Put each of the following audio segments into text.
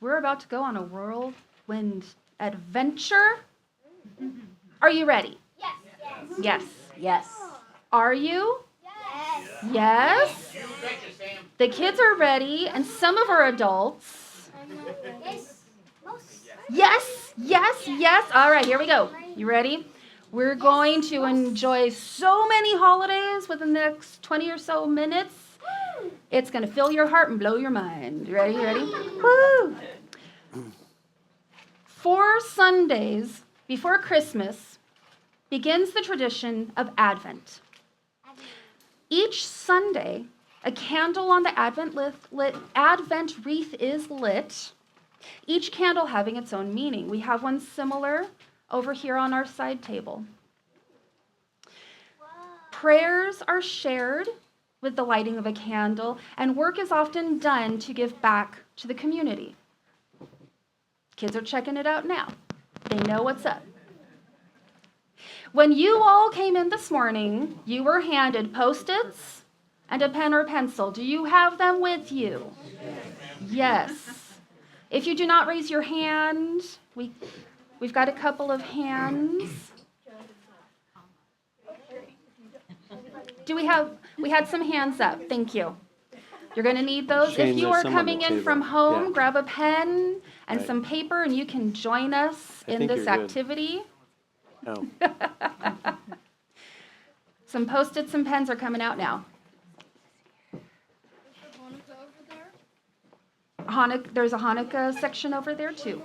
We're about to go on a whirlwind adventure. Are you ready? Yes. Yes. Yes. Are you? Yes. Yes. The kids are ready, and some of our adults. Yes. All right, here we go. You ready? We're going to enjoy so many holidays within the next 20 or so minutes. It's going to fill your heart and blow your mind. You ready? Woo! 4 Sundays before Christmas begins the tradition of Advent. Each Sunday, a candle on the Advent wreath is lit, each candle having its own meaning. We have one similar over here on our side table. Prayers are shared with the lighting of a candle, and work is often done to give back to the community. Kids are checking it out now. They know what's up. When you all came in this morning, you were handed Post-its and a pen or pencil. Do you have them with you? Yes. If you do not raise your hand, we've got a couple of hands. We had some hands up. Thank you. You're going to need those. Shane, if you there's are some on the coming in table. from home, Yeah. grab a pen and Right. some paper, and you can join us I in think this you're good. activity. Oh, Some Post-its and pens are coming out now. There's a Hanukkah section over there too.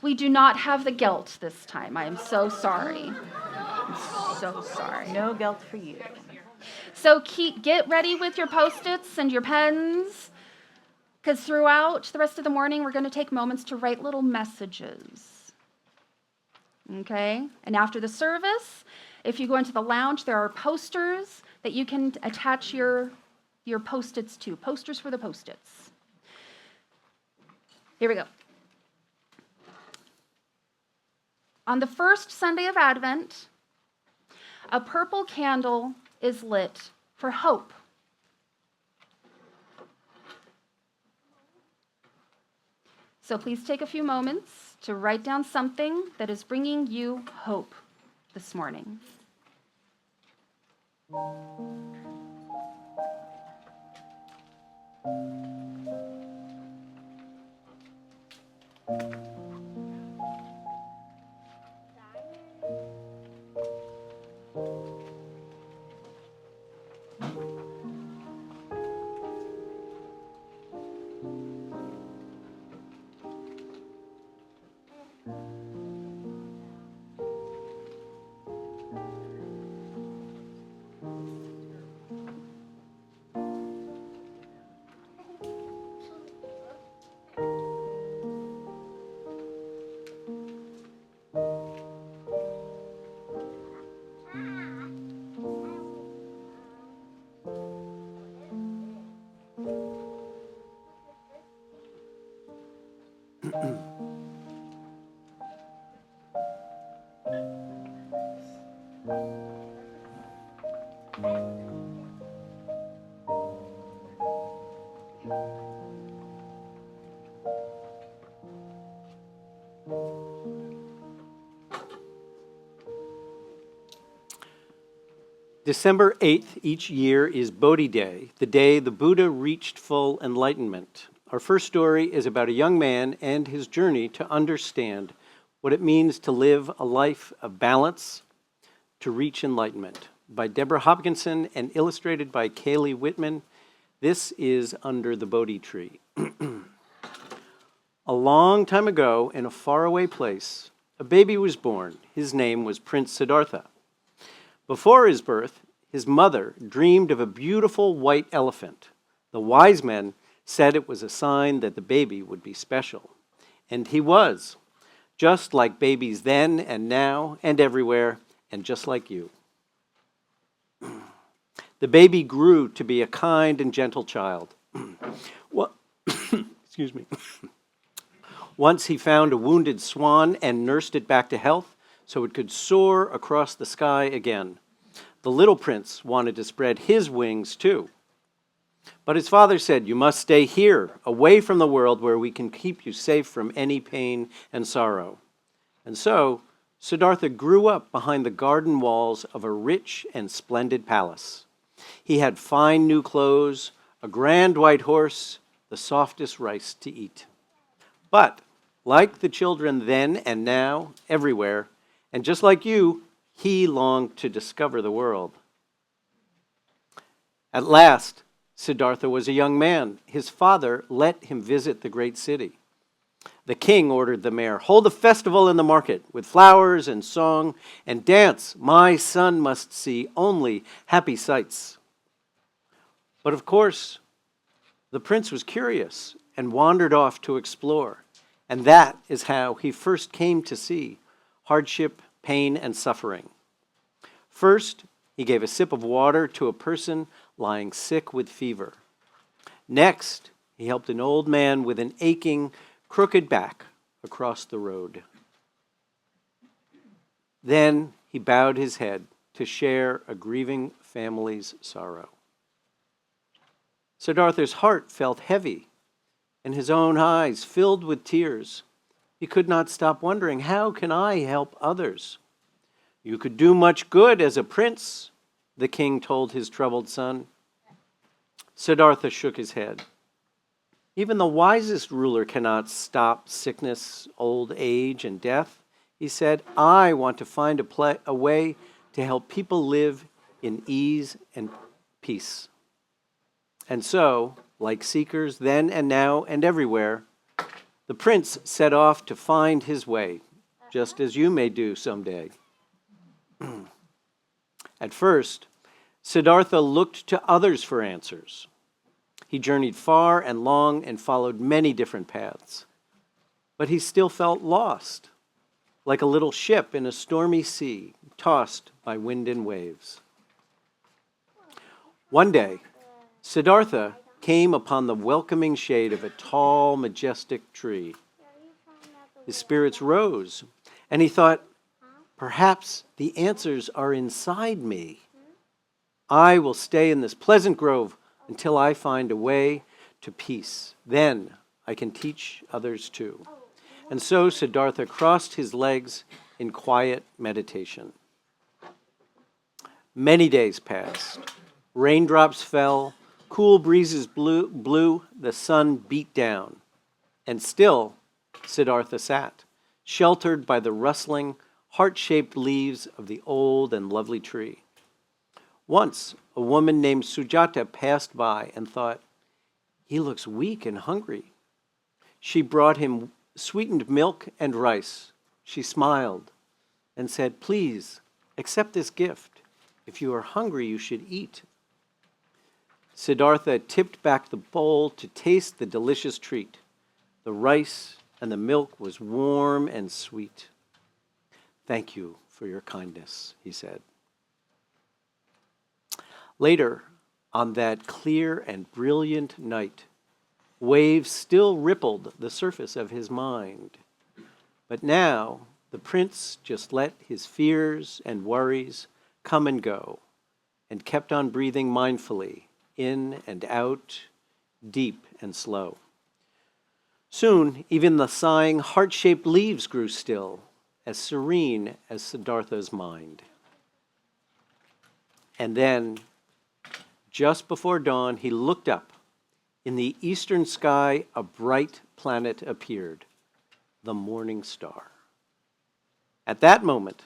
We do not have the gelt this time. I am so sorry. So sorry. No guilt for you. So get ready with your Post-its and your pens, because throughout the rest of the morning, we're going to take moments to write little messages. Okay? And after the service, if you go into the lounge, there are posters that you can attach your Post-its to. Posters for the Post-its. Here we go. On the first Sunday of Advent, a purple candle is lit for hope. So please take a few moments to write down something that is bringing you hope this morning. December 8th each year is Bodhi Day, the day the Buddha reached full enlightenment. Our first story is about a young man and his journey to understand what it means to live a life of balance to reach enlightenment. By Deborah Hopkinson and illustrated by Kaylee Whitman. This is Under the Bodhi Tree. A long time ago, in a faraway place, a baby was born. His name was Prince Siddhartha. Before his birth, his mother dreamed of a beautiful white elephant. The wise men said it was a sign that the baby would be special. And he was, just like babies then and now and everywhere, and just like you. The baby grew to be a kind and gentle child. Excuse me. Once he found a wounded swan and nursed it back to health so it could soar across the sky again. The little prince wanted to spread his wings too. But his father said, "You must stay here, away from the world where we can keep you safe from any pain and sorrow." And so, Siddhartha grew up behind the garden walls of a rich and splendid palace. He had fine new clothes, a grand white horse, the softest rice to eat. But, like the children then and now, everywhere, and just like you, he longed to discover the world. At last, Siddhartha was a young man. His father let him visit the great city. The king ordered the mayor, "Hold a festival in the market with flowers and song and dance. My son must see only happy sights." But of course, the prince was curious and wandered off to explore. And that is how he first came to see hardship, pain, and suffering. First, he gave a sip of water to a person lying sick with fever. Next, he helped an old man with an aching, crooked back across the road. Then he bowed his head to share a grieving family's sorrow. Siddhartha's heart felt heavy, and his own eyes filled with tears. He could not stop wondering, how can I help others? "You could do much good as a prince," the king told his troubled son. Siddhartha shook his head. "Even the wisest ruler cannot stop sickness, old age, and death," he said. "I want to find a way to help people live in ease and peace." And so, like seekers then and now and everywhere, the prince set off to find his way, just as you may do someday. At first, Siddhartha looked to others for answers. He journeyed far and long and followed many different paths. But he still felt lost, like a little ship in a stormy sea, tossed by wind and waves. One day, Siddhartha came upon the welcoming shade of a tall, majestic tree. His spirits rose, and he thought, perhaps the answers are inside me. I will stay in this pleasant grove until I find a way to peace. Then I can teach others too. And so Siddhartha crossed his legs in quiet meditation. Many days passed. Raindrops fell, cool breezes blew, the sun beat down. And still Siddhartha sat, sheltered by the rustling, heart-shaped leaves of the old and lovely tree. Once, a woman named Sujata passed by and thought, he looks weak and hungry. She brought him sweetened milk and rice. She smiled and said, please, accept this gift. If you are hungry, you should eat. Siddhartha tipped back the bowl to taste the delicious treat. The rice and the milk was warm and sweet. Thank you for your kindness, he said. Later, on that clear and brilliant night, waves still rippled the surface of his mind. But now, the prince just let his fears and worries come and go, and kept on breathing mindfully, in and out, deep and slow. Soon, even the sighing, heart-shaped leaves grew still, as serene as Siddhartha's mind. And then, just before dawn, he looked up. In the eastern sky, a bright planet appeared, the morning star. At that moment,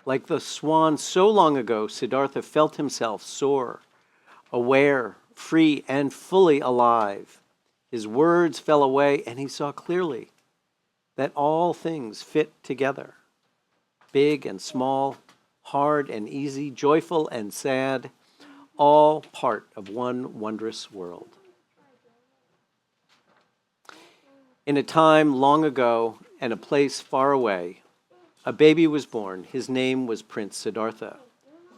like the swan so long ago, Siddhartha felt himself soar, aware, free, and fully alive. His words fell away, and he saw clearly that all things fit together. Big and small, hard and easy, joyful and sad, all part of one wondrous world. In a time long ago and a place far away, a baby was born. His name was Prince Siddhartha.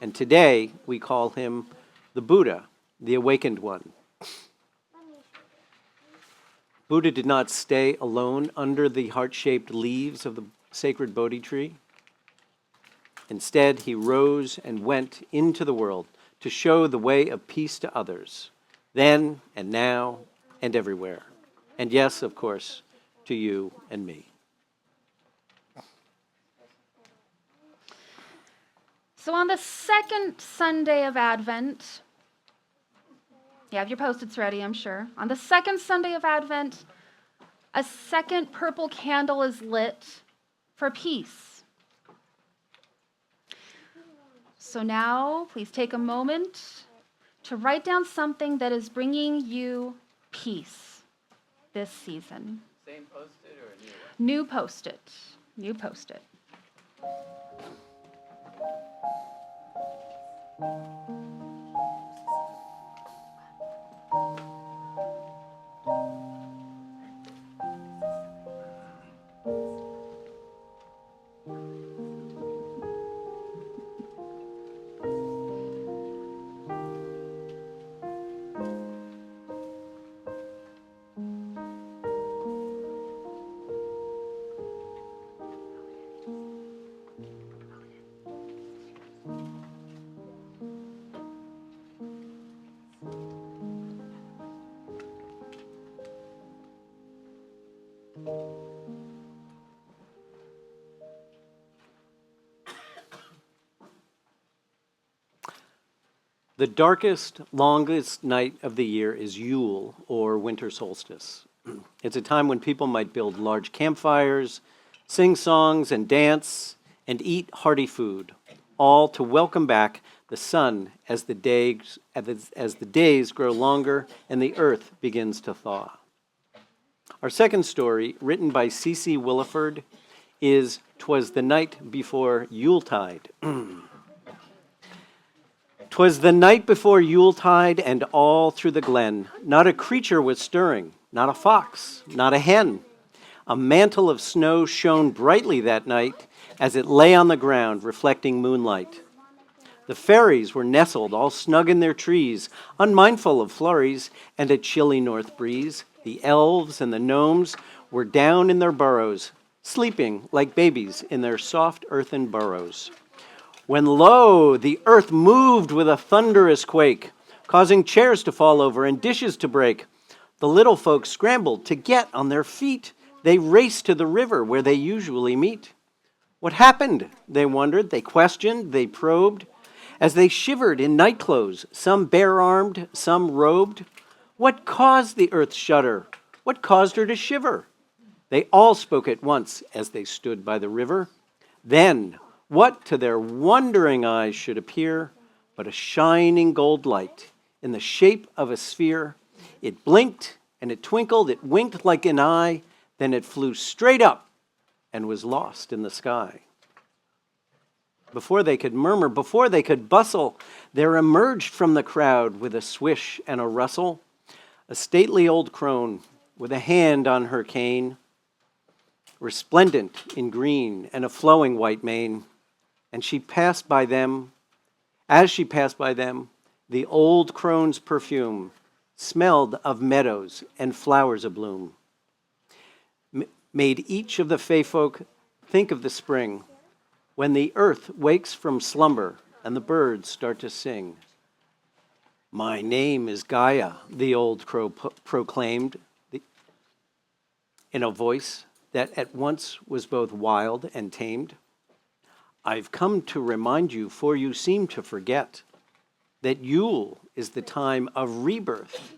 And today we call him the Buddha, the awakened one. Buddha did not stay alone under the heart-shaped leaves of the sacred Bodhi tree. Instead, he rose and went into the world to show the way of peace to others. then and now and everywhere. And yes, of course, to you and me. So on the second Sunday of Advent, you have your Post-its ready, I'm sure. On the second Sunday of Advent, a second purple candle is lit for peace. So now, please take a moment to write down something that is bringing you peace this season. Same Post-it or a new one? New Post-it. New Post-it. The darkest, longest night of the year is Yule, or winter solstice. It's a time when people might build large campfires, sing songs and dance, and eat hearty food, all to welcome back the sun as the days grow longer and the earth begins to thaw. Our second story, written by C.C. Williford, is "'Twas the Night Before Yuletide." 'Twas the night before Yuletide, and all through the glen not a creature was stirring, not a fox, not a hen. A mantle of snow shone brightly that night as it lay on the ground, reflecting moonlight. The fairies were nestled all snug in their trees, unmindful of flurries and a chilly north breeze. The elves and the gnomes were down in their burrows, sleeping like babies in their soft earthen burrows. When lo, the earth moved with a thunderous quake, causing chairs to fall over and dishes to break. The little folks scrambled to get on their feet. They raced to the river where they usually meet. What happened? They wondered. They questioned. They probed. As they shivered in night clothes, some bare-armed, some robed. What caused the earth shudder? What caused her to shiver? They all spoke at once as they stood by the river. Then, what to their wondering eyes should appear but a shining gold light in the shape of a sphere? It blinked and it twinkled, it winked like an eye, then it flew straight up and was lost in the sky. Before they could murmur, before they could bustle, there emerged from the crowd with a swish and a rustle a stately old crone with a hand on her cane, resplendent in green and a flowing white mane. And she passed by them. As she passed by them, the old crone's perfume smelled of meadows and flowers abloom, made each of the fey folk think of the spring, when the earth wakes from slumber and the birds start to sing. My name is Gaia, the old crow proclaimed in a voice that at once was both wild and tamed. I've come to remind you, for you seem to forget, that Yule is the time of rebirth.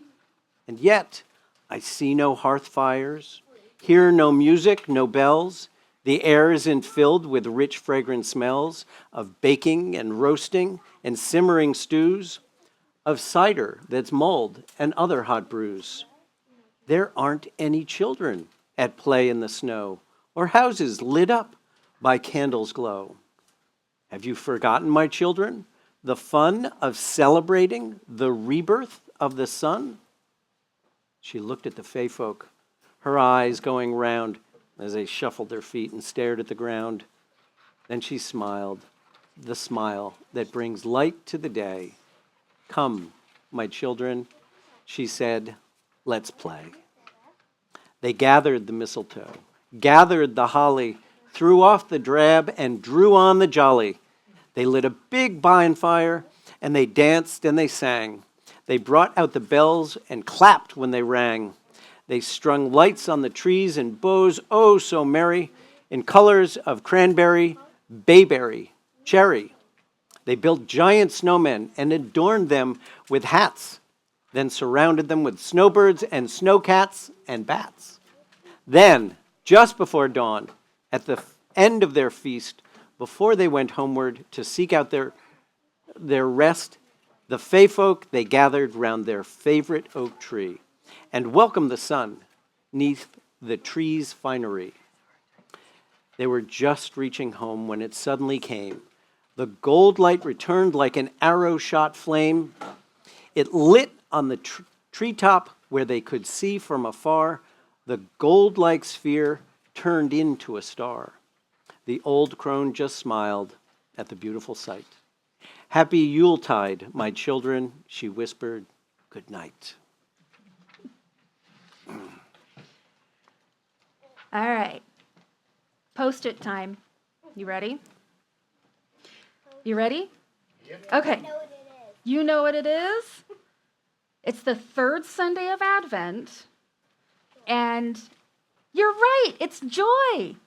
And yet, I see no hearth fires, hear no music, no bells. The air isn't filled with rich, fragrant smells of baking and roasting and simmering stews, of cider that's mulled and other hot brews. There aren't any children at play in the snow or houses lit up by candles' glow. Have you forgotten, my children, the fun of celebrating the rebirth of the sun? She looked at the fey folk, her eyes going round as they shuffled their feet and stared at the ground. Then she smiled, the smile that brings light to the day. Come, my children, she said, let's play. They gathered the mistletoe, gathered the holly, threw off the drab and drew on the jolly. They lit a big bonfire and they danced and they sang. They brought out the bells and clapped when they rang. They strung lights on the trees and bows, oh so merry, in colors of cranberry, bayberry, cherry. They built giant snowmen and adorned them with hats, then surrounded them with snowbirds and snowcats and bats. Then, just before dawn, at the end of their feast, before they went homeward to seek out their rest, the Fay folk, they gathered round their favorite oak tree and welcomed the sun neath the tree's finery. They were just reaching home when it suddenly came. The gold light returned like an arrow-shot flame. It lit on the treetop where they could see from afar. The gold-like sphere turned into a star. The old crone just smiled at the beautiful sight. Happy Yuletide, my children, she whispered, good night. All right. Post-it time. You ready? You ready? Yep. Okay. You know what it is? It's the third Sunday of Advent. And you're right, it's joy.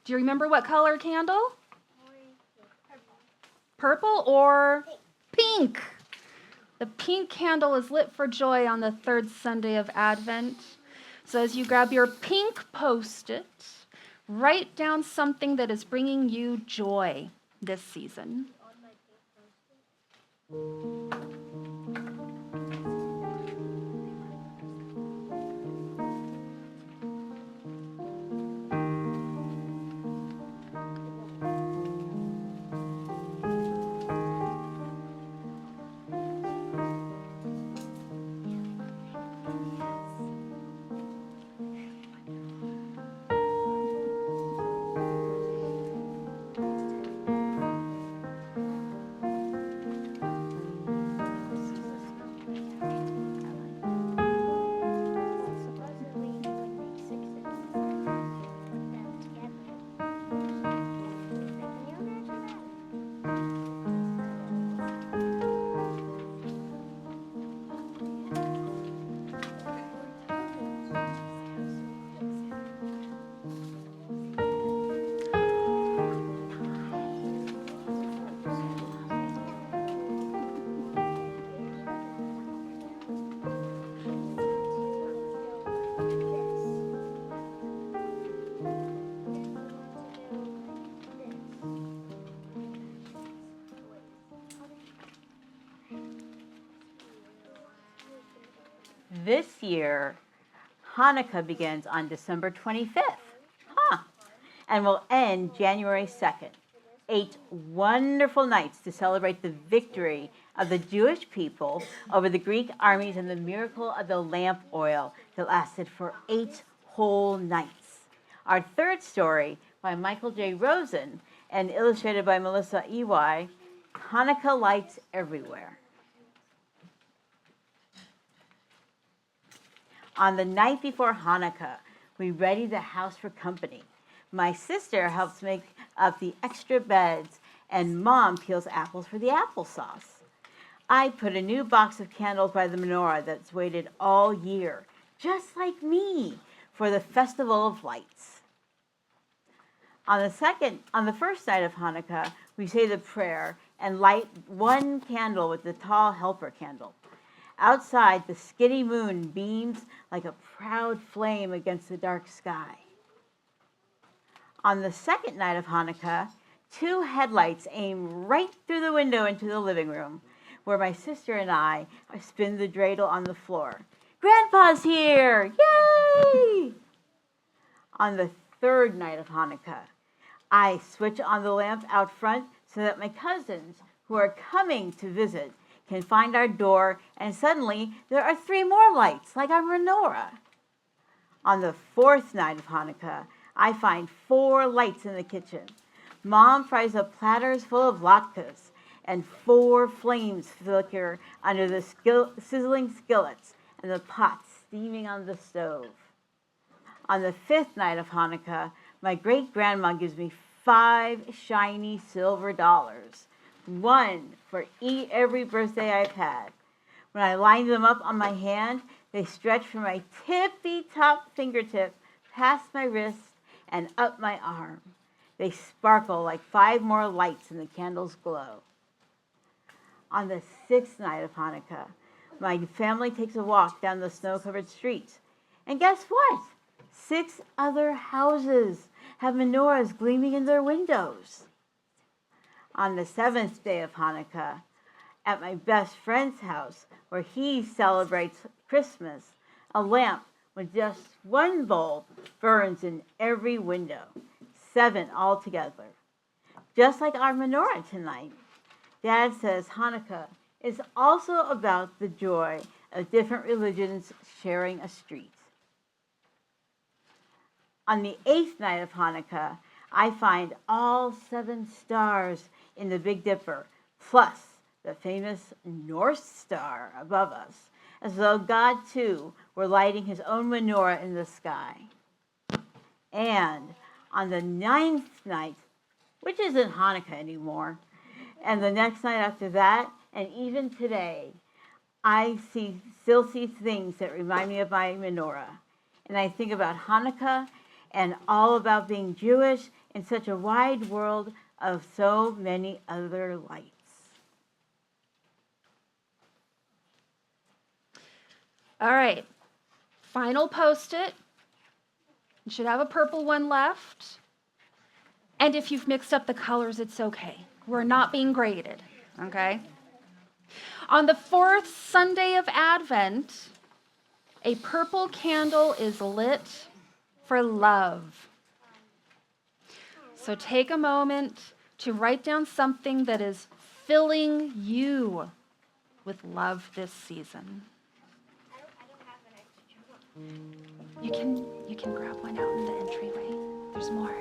Do you remember what color candle? Purple or pink? The pink candle is lit for joy on the third Sunday of Advent. So as you grab your pink Post-it, write down something that is bringing you joy this season. This year, Hanukkah begins on December 25th, and will end January 2nd. 8 wonderful nights to celebrate the victory of the Jewish people over the Greek armies and the miracle of the lamp oil that lasted for 8 whole nights. Our third story, by Michael J. Rosen and illustrated by Melissa E.Y., Hanukkah Lights Everywhere. On the night before Hanukkah, we ready the house for company. My sister helps make up the extra beds, and Mom peels apples for the applesauce. I put a new box of candles by the menorah that's waited all year, just like me, for the Festival of Lights. On the first night of Hanukkah, we say the prayer and light one candle with the tall helper candle. Outside, the skitty moon beams like a proud flame against the dark sky. On the second night of Hanukkah, 2 headlights aim right through the window into the living room, where my sister and I spin the dreidel on the floor. Grandpa's here! Yay! On the third night of Hanukkah, I switch on the lamp out front so that my cousins, who are coming to visit, can find our door, and suddenly there are 3 more lights, like our menorah. On the fourth night of Hanukkah, I find 4 lights in the kitchen. Mom fries up platters full of latkes, and 4 flames flicker under the sizzling skillets and the pots steaming on the stove. On the 5th night of Hanukkah, my great-grandma gives me 5 shiny silver dollars, 1 for every birthday I've had. When I line them up on my hand, they stretch from my tippy-top fingertip past my wrist and up my arm. They sparkle like 5 more lights in the candle's glow. On the 6th night of Hanukkah, my family takes a walk down the snow-covered streets. And guess what? 6 other houses have menorahs gleaming in their windows. On the 7th day of Hanukkah, at my best friend's house, where he celebrates Christmas, a lamp with just 1 bulb burns in every window, 7 altogether. Just like our menorah tonight, Dad says Hanukkah is also about the joy of different religions sharing a street. On the 8th night of Hanukkah, I find all 7 stars in the Big Dipper, plus the famous North Star above us, as though God, too, were lighting his own menorah in the sky. And on the 9th night, which isn't Hanukkah anymore, and the next night after that, and even today, I still see things that remind me of my menorah. And I think about Hanukkah and all about being Jewish in such a wide world of so many other lights. All right, final Post-it. You should have a purple one left. And if you've mixed up the colors, it's okay. We're not being graded, okay? On the 4th Sunday of Advent, a purple candle is lit for love. So take a moment to write down something that is filling you with love this season. You can grab one out in the entryway. There's more.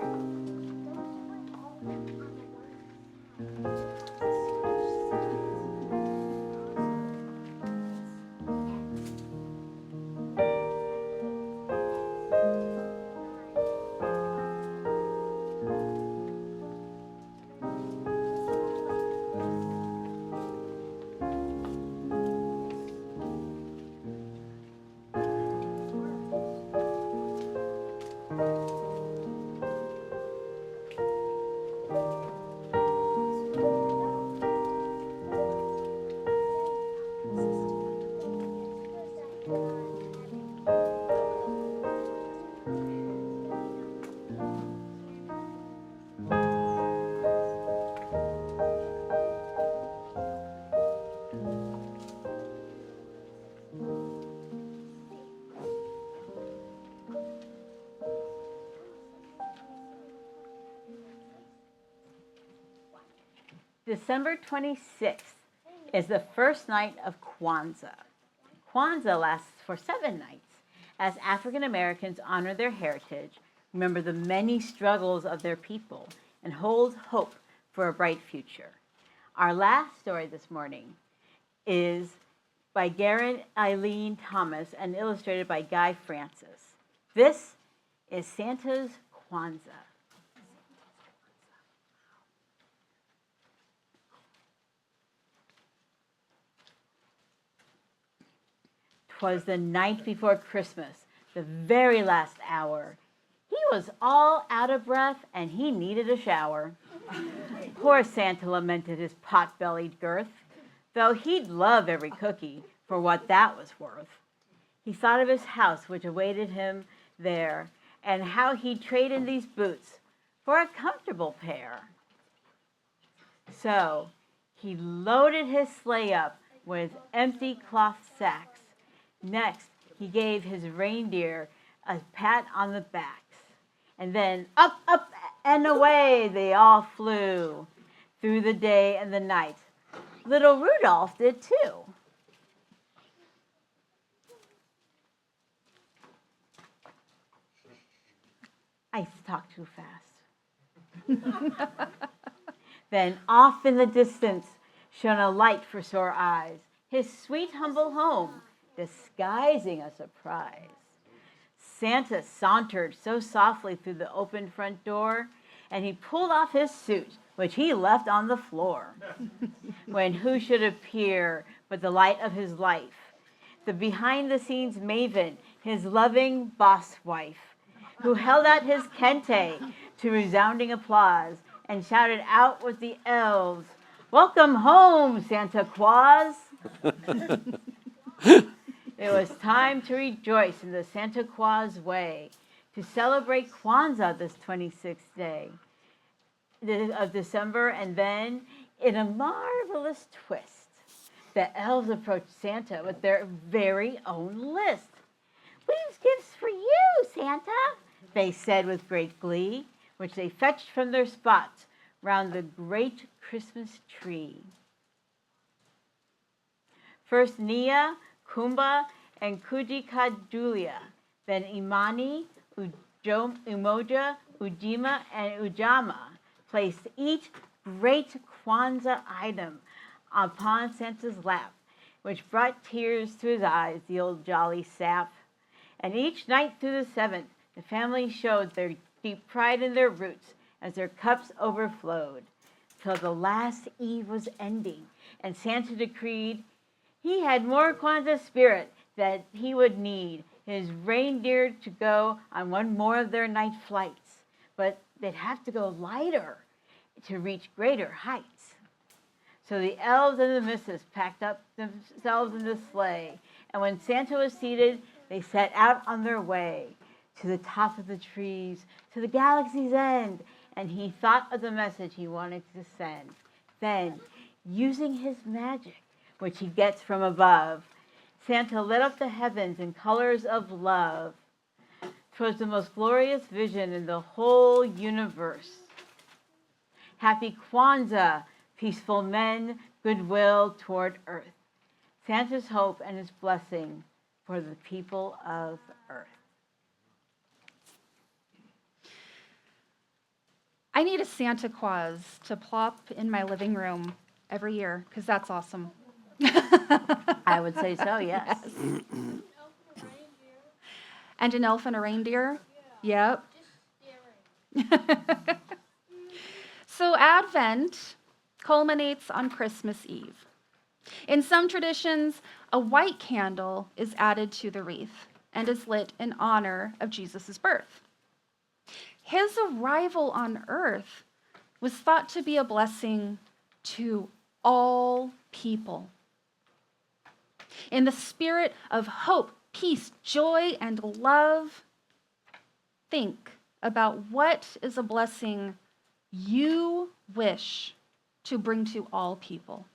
December 26th is the first night of Kwanzaa. Kwanzaa lasts for 7 nights as African Americans honor their heritage, remember the many struggles of their people, and hold hope for a bright future. Our last story this morning is by Garrett Eileen Thomas and illustrated by Guy Francis. This is Santa's Kwanzaa. 'Twas the night before Christmas, the very last hour. He was all out of breath and he needed a shower. Poor Santa lamented his pot-bellied girth, though he'd love every cookie for what that was worth. He thought of his house which awaited him there, and how he'd trade in these boots for a comfortable pair. So he loaded his sleigh up with empty cloth sacks. Next, he gave his reindeer a pat on the backs. And then up, up, and away they all flew through the day and the night. Little Rudolph did too. I talk too fast. Then off in the distance shone a light for sore eyes, his sweet humble home, disguising a surprise. Santa sauntered so softly through the open front door, and he pulled off his suit, which he left on the floor. When who should appear but the light of his life. The behind-the-scenes maven, his loving boss wife, who held out his kente to resounding applause and shouted out with the elves, "Welcome home, Santa Claus!" It was time to rejoice in the Santa Claus way, to celebrate Kwanzaa this 26th day of December, and then, in a marvelous twist, the elves approached Santa with their very own list. "We've gifts for you, Santa," they said with great glee, which they fetched from their spots round the great Christmas tree. First Nia, Kumba, and Kujikajulia, then Imani, Umoja, Ujima, and Ujama placed each great Kwanzaa item upon Santa's lap, which brought tears to his eyes, the old jolly sap. And each night through the 7th, the family showed their deep pride in their roots as their cups overflowed, till the last eve was ending, and Santa decreed he had more Kwanzaa spirit that he would need his reindeer to go on one more of their night flights, but they'd have to go lighter to reach greater heights. So the elves and the missus packed up themselves in the sleigh, and when Santa was seated, they set out on their way to the top of the trees, to the galaxy's end, and he thought of the message he wanted to send. Then, using his magic, which he gets from above, Santa lit up the heavens in colors of love. 'Twas the most glorious vision in the whole universe. Happy Kwanzaa, peaceful men, goodwill toward earth. Santa's hope and his blessing for the people of earth. I need a Santa Claus to plop in my living room every year because that's awesome. I would say so, yes. And an elf and a reindeer? Yep. So Advent culminates on Christmas Eve. In some traditions, a white candle is added to the wreath and is lit in honor of Jesus' birth. His arrival on earth was thought to be a blessing to all people. In the spirit of hope, peace, joy, and love, think about what is a blessing you wish to bring to all people.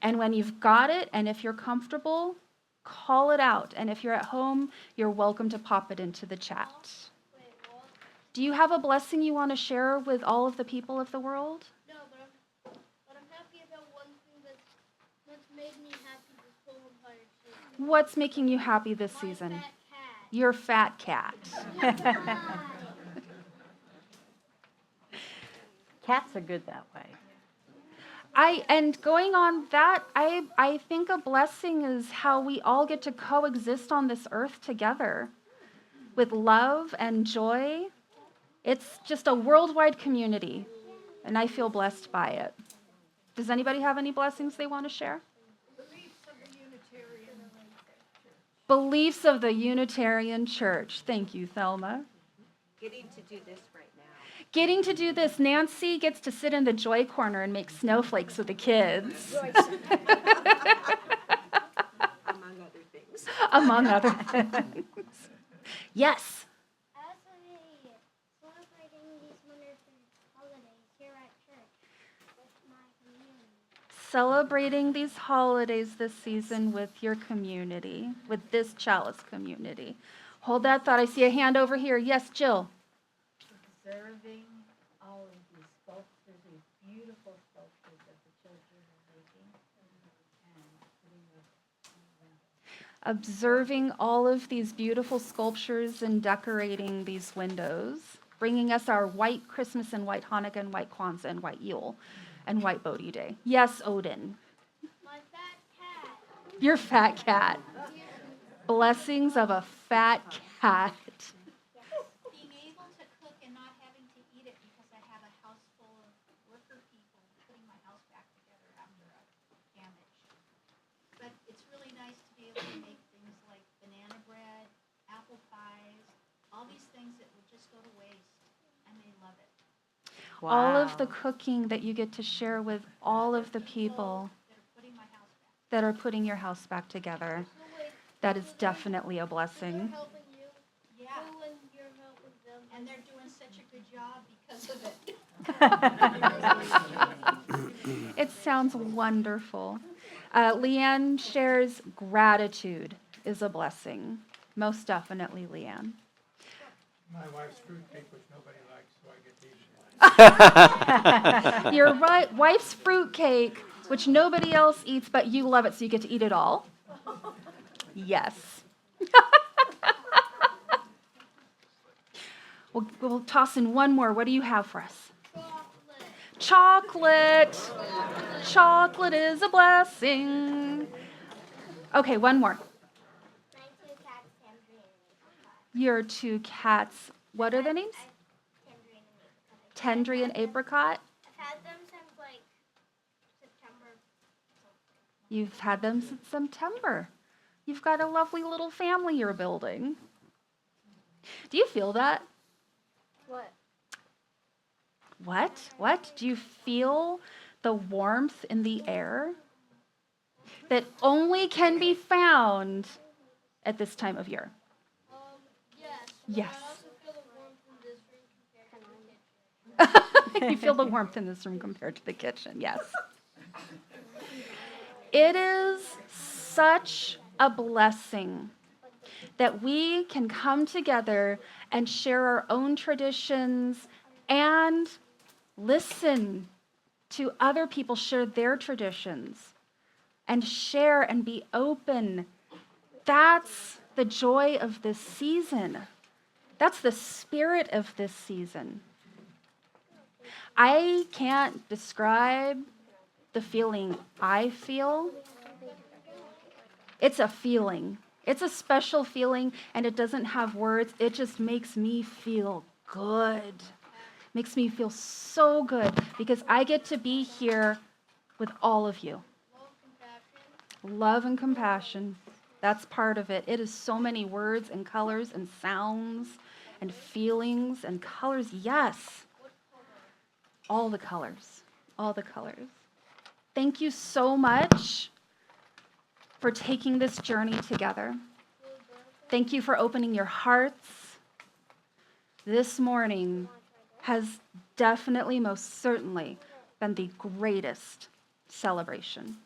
And when you've got it, and if you're comfortable, call it out. And if you're at home, you're welcome to pop it into the chat. Do you have a blessing you want to share with all of the people of the world? No, but I'm happy about one thing that's made me happy this whole entire season. What's making you happy this My season? fat cat. Your fat cat. Cats are good that way. And going on that, I think a blessing is how we all get to coexist on this earth together with love and joy. It's just a worldwide community, and I feel blessed by it. Does anybody have any blessings they want to share? Beliefs of the Unitarian Church. Thank you, Thelma. Getting to do this right now. Getting to do this. Nancy gets to sit in the joy corner and make snowflakes with the kids. Among other things. Among other things. Yes. As we celebrating these wonderful holidays here at church with my community. Celebrating these holidays this season with your community, with this Chalice community. Hold that thought. I see a hand over here. Yes, Jill. Observing all of these sculptures, these beautiful sculptures that the children are making, and putting them Observing all of these beautiful sculptures and decorating these windows, bringing us our white Christmas and white Hanukkah and white Kwanzaa and white Yule and white Bodhi Day. Yes, Odin. My fat cat. Your fat cat. Blessings of a fat cat. Being able to cook and not having to eat it because I have a house full of worker people putting my house back together after a damage. just go to waste, and they love it. All of the Wow. cooking that you get to share with all of the people That are putting my house back. that are putting your house back together. That is definitely a blessing. Helping you. Yeah, Who when you're helping them. and they're doing such a good job because of it. It sounds wonderful. Leanne shares gratitude is a blessing. Most definitely, Leanne. My wife's fruitcake, which nobody likes, so I get to eat it. Your wife's fruitcake, which nobody else eats, but you love it, so you get to eat it all. Yes. We'll toss in one more. What do you have for us? Chocolate. Chocolate is a blessing. Okay, one more. My two cats, Tangerine and Apricot. Your two cats. What are their names? Tangerine and Apricot. Tendry and Apricot. I've had them since like September. You've had them since September. You've got a lovely little family you're building. Do you feel that? What? What? Do you feel the warmth in the air that only can be found at this time of year? Yes. Yes. I also feel the warmth in this room compared to the kitchen. You feel the warmth in this room compared to the kitchen, yes. It is such a blessing that we can come together and share our own traditions and listen to other people share their traditions and share and be open. That's the joy of this season. That's the spirit of this season. I can't describe the feeling I feel. It's a feeling. It's a special feeling, and it doesn't have words. It just makes me feel good. Makes me feel so good because I get to be here with all of you. Love and compassion. That's part of it. It is so many words and colors and sounds and feelings and colors. Yes. All the colors. All the colors. Thank you so much for taking this journey together. Thank you for opening your hearts. This morning has definitely, most certainly, been the greatest celebration.